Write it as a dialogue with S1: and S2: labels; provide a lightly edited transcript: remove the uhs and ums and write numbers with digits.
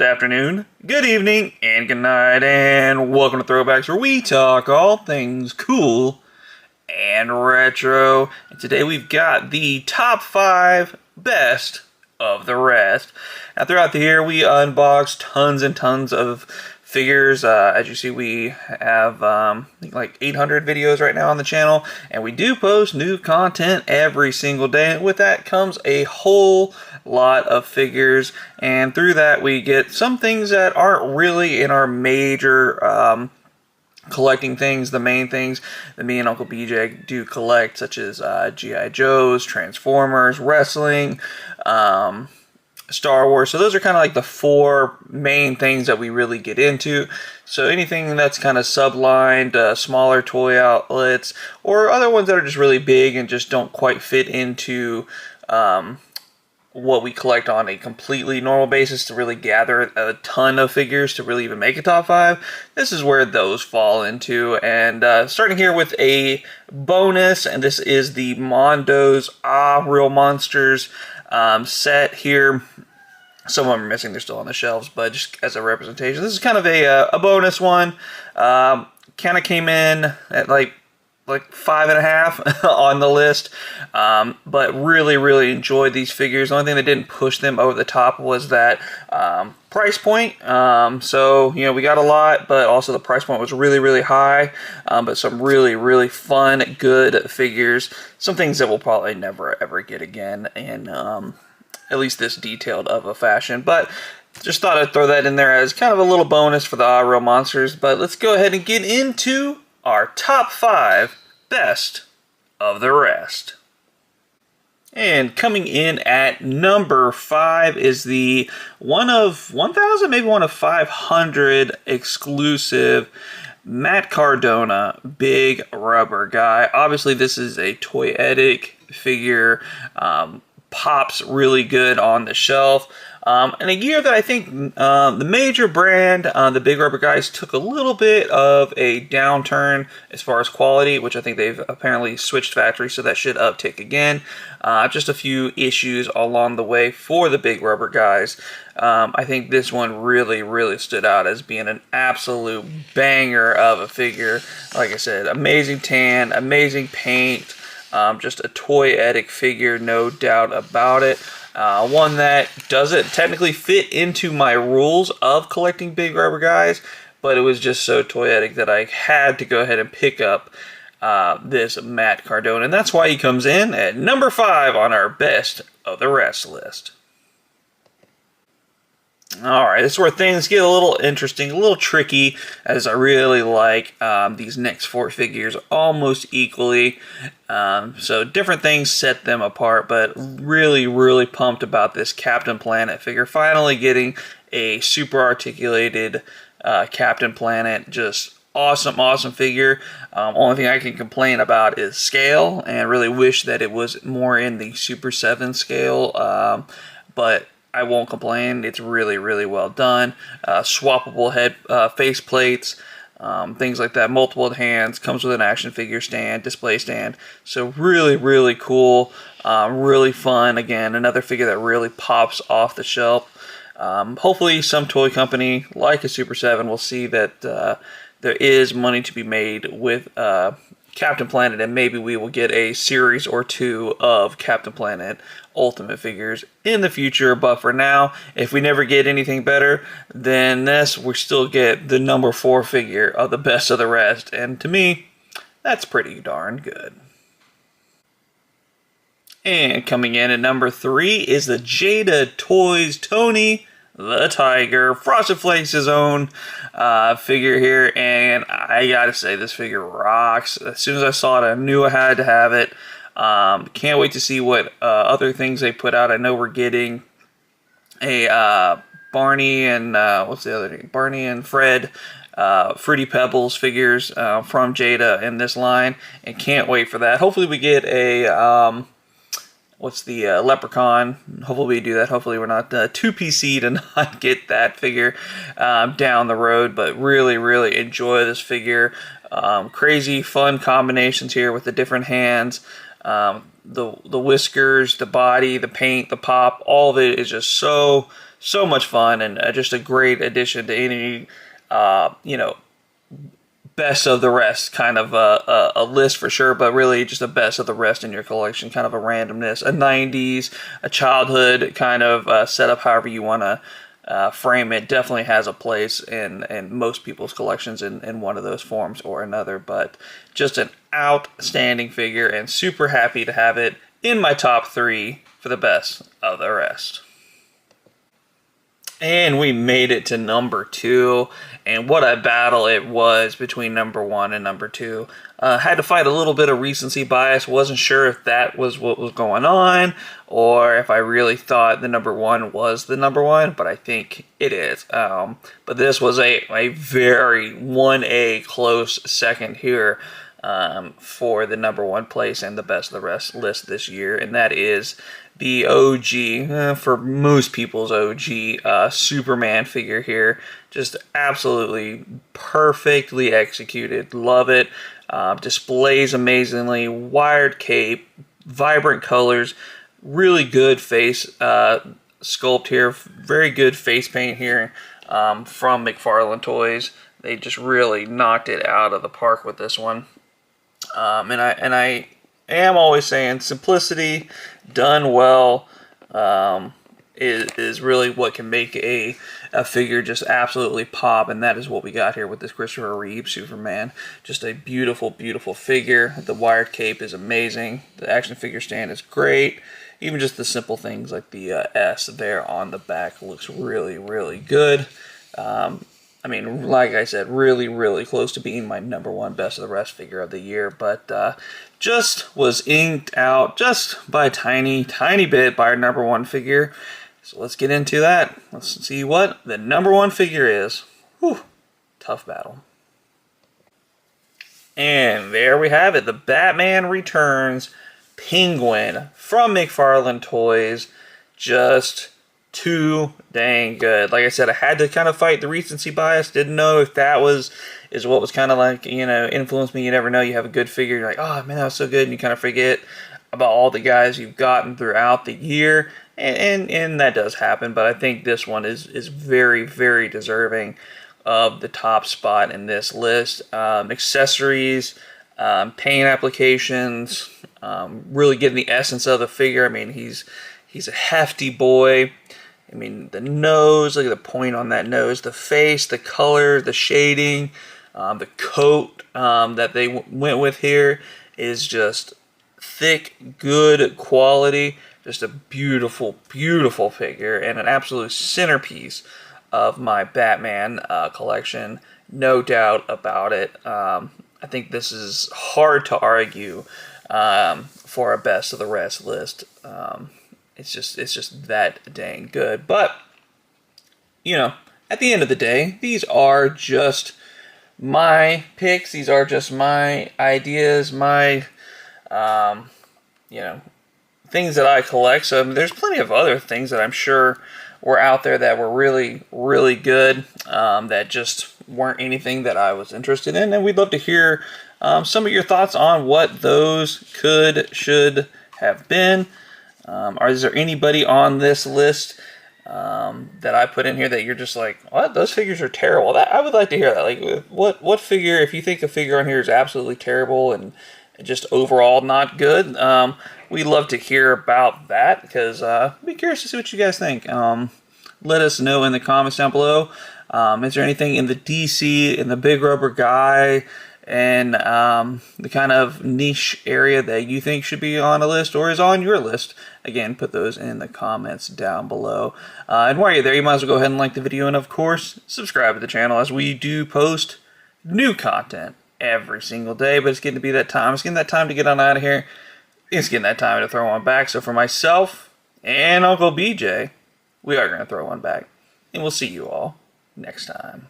S1: afternoon, good evening, and good night, and welcome to Throwbacks, where we talk all things cool and retro. And today we've got the top 5 best of the rest. Now throughout the year we unbox tons and tons of figures. As you see, we have I think like 800 videos right now on the channel, and we do post new content every single day. And with that comes a whole lot of figures, and through that we get some things that aren't really in our major collecting things, the main things that me and Uncle BJ do collect, such as G.I. Joes, Transformers, wrestling, Star Wars. So those are kind of like the 4 main things that we really get into. So anything that's kind of sublined, smaller toy outlets, or other ones that are just really big and just don't quite fit into what we collect on a completely normal basis to really gather a ton of figures to really even make a top 5. This is where those fall into. And starting here with a bonus, and this is the Mondo's Real Monsters set here. Some of them are missing, they're still on the shelves, but just as a representation, this is kind of a bonus one. Kind of came in at like 5.5 on the list, but really enjoyed these figures. The only thing that didn't push them over the top was that price point. So you know, we got a lot, but also the price point was really high. But some really fun, good figures. Some things that we'll probably never ever get again, and at least this detailed of a fashion. But just thought I'd throw that in there as kind of a little bonus for the Real Monsters. But let's go ahead and get into our top 5 best of the rest. And coming in at number 5 is the one of 1,000, maybe one of 500 exclusive Matt Cardona Big Rubber Guy. Obviously this is a toyetic figure, pops really good on the shelf. And a year that I think the major brand, the Big Rubber Guys, took a little bit of a downturn as far as quality, which I think they've apparently switched factories, so that should uptick again. Just a few issues along the way for the Big Rubber Guys. I think this one really stood out as being an absolute banger of a figure. Like I said, amazing tan, amazing paint, just a toyetic figure, no doubt about it. One that doesn't technically fit into my rules of collecting Big Rubber Guys, but it was just so toyetic that I had to go ahead and pick up this Matt Cardona. And that's why he comes in at number 5 on our best of the rest list. Alright, this is where things get a little interesting, a little tricky, as I really like these next 4 figures almost equally. So different things set them apart, but really pumped about this Captain Planet figure. Finally getting a super articulated Captain Planet. Just awesome figure. Only thing I can complain about is scale, and really wish that it was more in the Super 7 scale, but I won't complain. It's really well done. Swappable head face plates, things like that. Multiple hands. Comes with an action figure stand, display stand. So really cool. Really fun. Again, another figure that really pops off the shelf. Hopefully some toy company like a Super 7 will see that there is money to be made with Captain Planet, and maybe we will get a series or 2 of Captain Planet Ultimate figures in the future. But for now, if we never get anything better than this, we still get the number 4 figure of the best of the rest, and to me, that's pretty darn good. And coming in at number 3 is the Jada Toys Tony the Tiger, Frosted Flakes' own figure here, and I gotta say, this figure rocks. As soon as I saw it, I knew I had to have it. Can't wait to see what other things they put out. I know we're getting a Barney and what's the other name? Barney and Fred Fruity Pebbles figures from Jada in this line, and can't wait for that. Hopefully we get a what's the Leprechaun. Hopefully we do that. Hopefully we're not too PC to not get that figure down the road, but really enjoy this figure. Crazy fun combinations here with the different hands, the whiskers, the body, the paint, the pop. All of it is just so so much fun and just a great addition to any, you know, best of the rest kind of a list for sure, but really just a best of the rest in your collection, kind of a randomness, a 90s, a childhood kind of setup, however you want to frame it. Definitely has a place in most people's collections in one of those forms or another, but just an outstanding figure and super happy to have it in my top 3 for the best of the rest. And we made it to number 2, and what a battle it was between number 1 and number 2. Had to fight a little bit of recency bias. Wasn't sure if that was what was going on, or if I really thought the number 1 was the number 1, but I think it is. But this was a very 1A close second here for the number 1 place and the best of the rest list this year, and that is the OG, for most people's OG, Superman figure here. Just absolutely perfectly executed. Love it. Displays amazingly. Wired cape. Vibrant colors. Really good face sculpt here. Very good face paint here from McFarlane Toys. They just really knocked it out of the park with this one. And I am always saying simplicity done well is really what can make a figure just absolutely pop, and that is what we got here with this Christopher Reeve Superman. Just a beautiful, beautiful figure. The wired cape is amazing. The action figure stand is great. Even just the simple things like the S there on the back looks really, really good. I mean, like I said, really, really close to being my number 1 best of the rest figure of the year, but just was inked out just by a tiny, tiny bit by our number 1 figure. So let's get into that. Let's see what the number 1 figure is. Whew, tough battle. And there we have it. The Batman Returns Penguin from McFarlane Toys. Just too dang good. Like I said, I had to kind of fight the recency bias. Didn't know if that is what was kind of like, you know, influenced me. You never know. You have a good figure. You're like, oh man, that was so good. And you kind of forget about all the guys you've gotten throughout the year. And that does happen. But I think this one is very, very deserving of the top spot in this list. Accessories, paint applications, really getting the essence of the figure. I mean, he's a hefty boy. I mean, the nose, look at the point on that nose, the face, the color, the shading, the coat that they went with here is just thick, good quality. Just a beautiful, beautiful figure and an absolute centerpiece of my Batman collection. No doubt about it. I think this is hard to argue for a best of the rest list. It's just that dang good. But, you know, at the end of the day, these are just my picks. These are just my ideas, my, you know, things that I collect. So there's plenty of other things that I'm sure were out there that were really, really good, that just weren't anything that I was interested in. And we'd love to hear some of your thoughts on what those should have been. Is there anybody on this list that I put in here that you're just like, what? Those figures are terrible? I would like to hear that. Like, what figure, if you think a figure on here is absolutely terrible and just overall not good, we'd love to hear about that, because I'd be curious to see what you guys think. Let us know in the comments down below. Is there anything in the DC, in the Big Rubber Guy, and the kind of niche area that you think should be on a list or is on your list? Again, put those in the comments down below. And while you're there, you might as well go ahead and like the video, and of course, subscribe to the channel, as we do post new content every single day. But it's getting to be that time. It's getting that time to get on out of here. It's getting that time to throw one back. So for myself and Uncle BJ, we are going to throw one back. And we'll see you all next time.